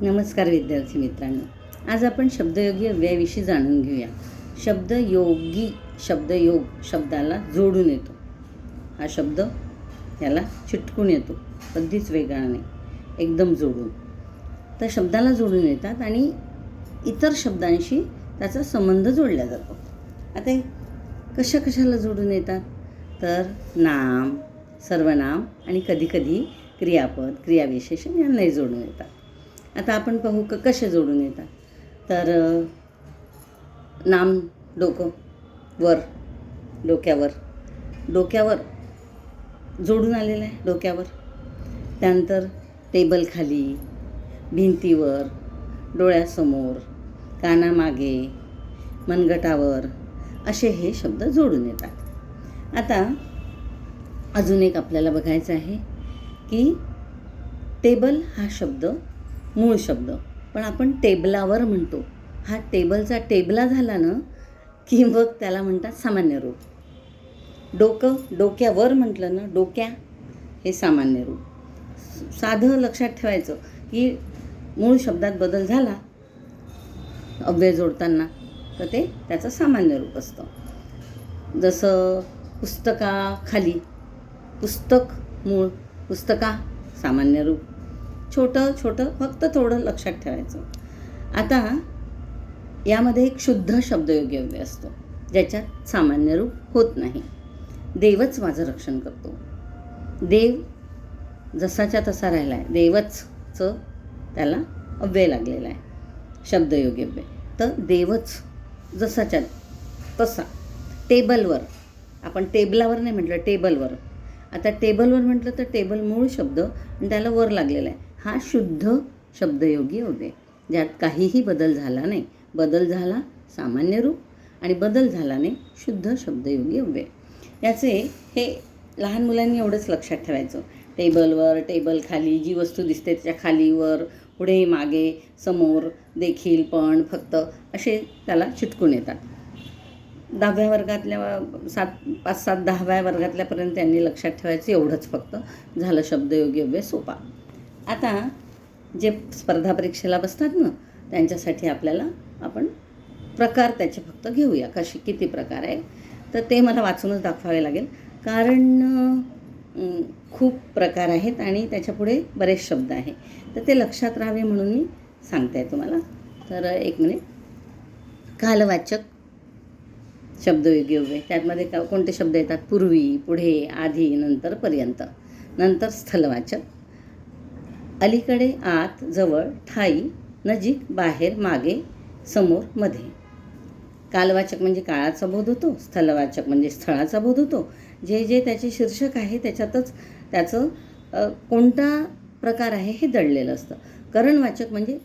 नमस्कार विद्यार्थी मित्रांनो, आज आपण शब्दयोगी अव्ययाविषयी जाणून घेऊया. शब्दयोगी, शब्दयोग शब्दाला जोडून येतो. हा शब्द याला चिटकून येतो, कधीच वेगळा नाही, एकदम जोडून. तर शब्दाला जोडून येतात आणि इतर शब्दांशी त्याचा संबंध जोडला जातो. आता हे कशाला जोडून येतात? तर नाम, सर्वनाम आणि कधीकधी क्रियापद, क्रियाविशेषण यांनाही जोडून येतात. आता आपण पाहू कसे जोडून येतात. तर नाम डोकं, वर, डोक्यावर जोडून आलेलं आहे, डोक्यावर. त्यानंतर टेबल खाली, भिंतीवर, डोळ्यासमोर, कानामागे, मनगटावर असे हे शब्द जोडून येतात. आता अजून एक आपल्याला बघायचं आहे की टेबल हा शब्द मूळ शब्द, पण आपण टेबलावर म्हणतो. हा टेबलचा टेबला झाला ना की मग त्याला म्हणतात सामान्य रूप. डोक्यावर म्हटलं ना, डोक्या हे सामान्य रूप. साधं लक्षात ठेवायचं की मूळ शब्दात बदल झाला अव्यय जोडताना तर ते त्याचं सामान्य रूप असतं. जसं पुस्तकाखाली, पुस्तक मूळ, पुस्तका सामान्य रूप. छोटं फक्त थोडं लक्षात ठेवायचं. आता यामध्ये एक शुद्ध शब्दयोगी अव्यय असतो ज्याच्यात सामान्य रूप होत नाही. देवच माझं रक्षण करतो. देव जसाच्या तसा राहिला आहे, देवचचं त्याला अव्यय लागलेला आहे, शब्दयोगी अव्यय. तर देवच जसाच्या तसा. टेबलवर, आपण टेबलावर नाही म्हटलं, टेबलवर. आता टेबलवर म्हटलं तर टेबल मूळ शब्द आणि त्याला वर लागलेला आहे. हा शुद्ध शब्दयोगी अव्यय, ज्यात काहीही बदल झाला नाही. बदल झाला सामान्य रूप आणि बदल झाला नाही शुद्ध शब्दयोगी अव्यय. याचे हे लहान मुलांनी एवढंच लक्षात ठेवायचं. टेबलवर, टेबल खाली, जी वस्तू दिसते त्याच्या खाली, वर, पुढे, मागे, समोर, देखील, पण, फक्त असे त्याला चिटकून येतात. 10व्या वर्गातल्या 5, 7, 10व्या वर्गातल्यापर्यंत त्यांनी लक्षात ठेवायचं एवढंच फक्त. झालं शब्दयोगी अव्यय सोपा. आता जे स्पर्धा परीक्षेला बसतात ना त्यांच्यासाठी आपल्याला आपण प्रकार त्याचे फक्त घेऊया, किती प्रकार आहे तर ते मला वाचूनच दाखवावे लागेल, कारण खूप प्रकार आहेत आणि त्याच्यापुढे बरेच शब्द आहे. तर ते लक्षात राहावे म्हणून मी सांगते आहे तुम्हाला. तर एक मिनिट. कालवाचक शब्दयोगी अव्यय, त्यामध्ये कोणते शब्द येतात? पूर्वी, पुढे, आधी, नंतर, पर्यंत. नंतर स्थलवाचक, अलीकडे, आत, जवळ, ठाई, नजीक, बाहेर, मागे, समोर, मध्ये. कालवाचक म्हणजे काळाचा बोध होतो. स्थलवाचक म्हणजे स्थळाचा बोध होतो. जे त्याचे शीर्षक आहे त्याच्यातच त्याचं कोणता प्रकार आहे हे दडलेलं असतं. करणवाचक म्हणजे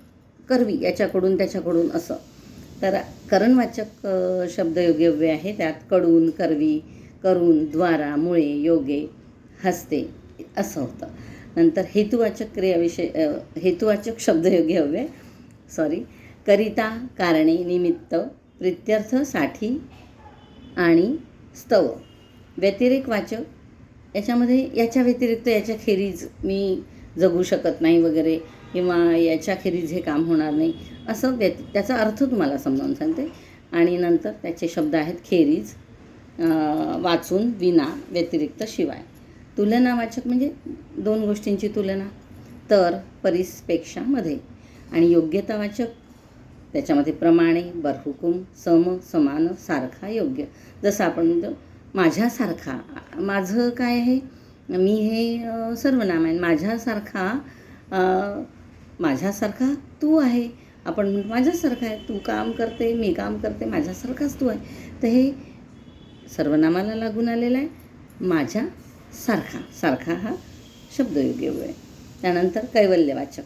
करवी, याच्याकडून त्याच्याकडून असं. तर करणवाचक शब्दयोगी अव्यय आहे. त्यात कडून, करवी, करून, द्वारा, मुळे, योगे, हस्ते असं होतं. नंतर हेतुवाचक शब्दयोगी अव्यय, करिता, कारणे, निमित्त, प्रित्यर्थ, साठी आणि स्तव. व्यतिरेकवाचक, याच्यामध्ये याच्या व्यतिरिक्त, याच्या खेरीज मी जगू शकत नाही वगैरे, किंवा याच्या खेरीज हे काम होणार नाही असं त्याचा अर्थ तुम्हाला समजावून सांगते. आणि नंतर त्याचे शब्द आहेत खेरीज, वाचून, विना, व्यतिरिक्त, शिवाय. तुलनावाचक म्हणजे दोन गोष्टींची तुलना, तर, परीसपेक्षा, मध्ये. आणि योग्यतावाचक, त्याच्यामध्ये प्रमाणे, बरहुकूम, सम, समान, सारखा, योग्य. जसं आपण म्हणतो माझ्यासारखा, माझं काय आहे, मी हे सर्वनाम आहे. माझ्यासारखा तू आहे. आपण म्हणतो माझ्यासारखा आहे, तू काम करते, मी काम करते, माझ्यासारखाच तू आहे. तर हे सर्वनामाला लागून आलेलं आहे. सारखा हा शब्दयोगी अव्यय. त्यानंतर कैवल्यवाचक,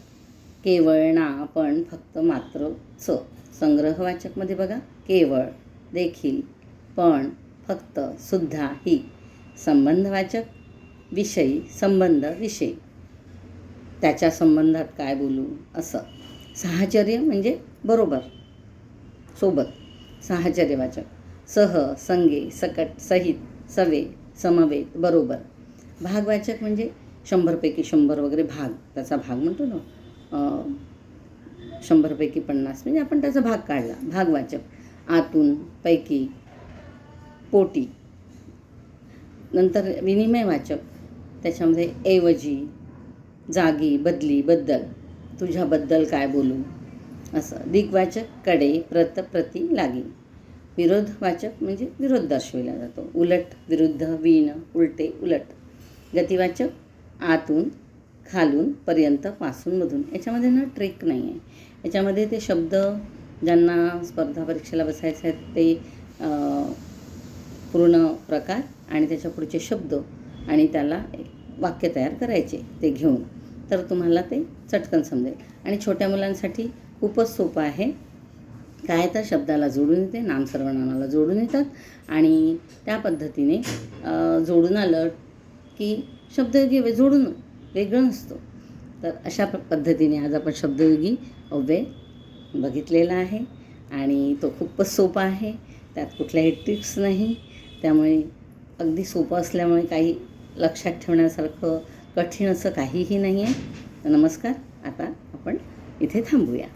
केवळ, ना, पण, फक्त, मात्र, च. संग्रहवाचकमध्ये बघा, केवळ, देखील, पण, फक्त, सुद्धा, ही. संबंधवाचक, विषयी, संबंध, विषय, त्याच्या संबंधात काय बोलू असं. साहचर्य म्हणजे बरोबर, सोबत, साहचर्यवाचक. सह, संगे, सकट, सहित, सवे, समवेत, बरोबर. भागवाचक म्हणजे 100पैकी 100 वगैरे भाग, त्याचा भाग म्हणतो ना, 100पैकी 50 म्हणजे आपण त्याचा भाग काढला. भागवाचक आतून, पैकी, पोटी. नंतर विनिमयवाचक, त्याच्यामध्ये ऐवजी, जागी, बदली, बद्दल, तुझ्याबद्दल काय बोलू असं. दिग्वाचक कडे, प्रत, प्रति, लागी. विरोधवाचक म्हणजे विरोध दर्शविला जातो. उलट, विरुद्ध, विण, उलटे, उलट. गतिवाचक आतून, खालून, पर्यंत, पासून, मधून. याच्यामध्ये ना ट्रिक नाही आहे. याच्यामध्ये ते शब्द ज्यांना स्पर्धा परीक्षेला बसायचे आहेत ते पूर्ण प्रकार आणि त्याच्या पुढचे शब्द आणि त्याला वाक्य तयार करायचे ते घेऊन, तर तुम्हाला ते चटकन समजेल. आणि छोट्या मुलांसाठी खूपच सोपं आहे. काय तर शब्दाला जोडून येते, नाम सर्वनामाला जोडून येतात आणि त्या पद्धतीने जोडून आलं की शब्दयोगी जोडून वेगळं नसतं. तर अशा पद्धतीने आज आपण शब्दयोगी अव्यय बघितलेला आहे आणि तो खूपच सोपा आहे. त्यात कुठल्याही ट्रिक्स नाही. त्यामुळे अगदी सोपं असल्यामुळे काही लक्षात ठेवण्यासारखं कठीण असं काहीही नाही आहे. नमस्कार. आता आपण इथे थांबूया.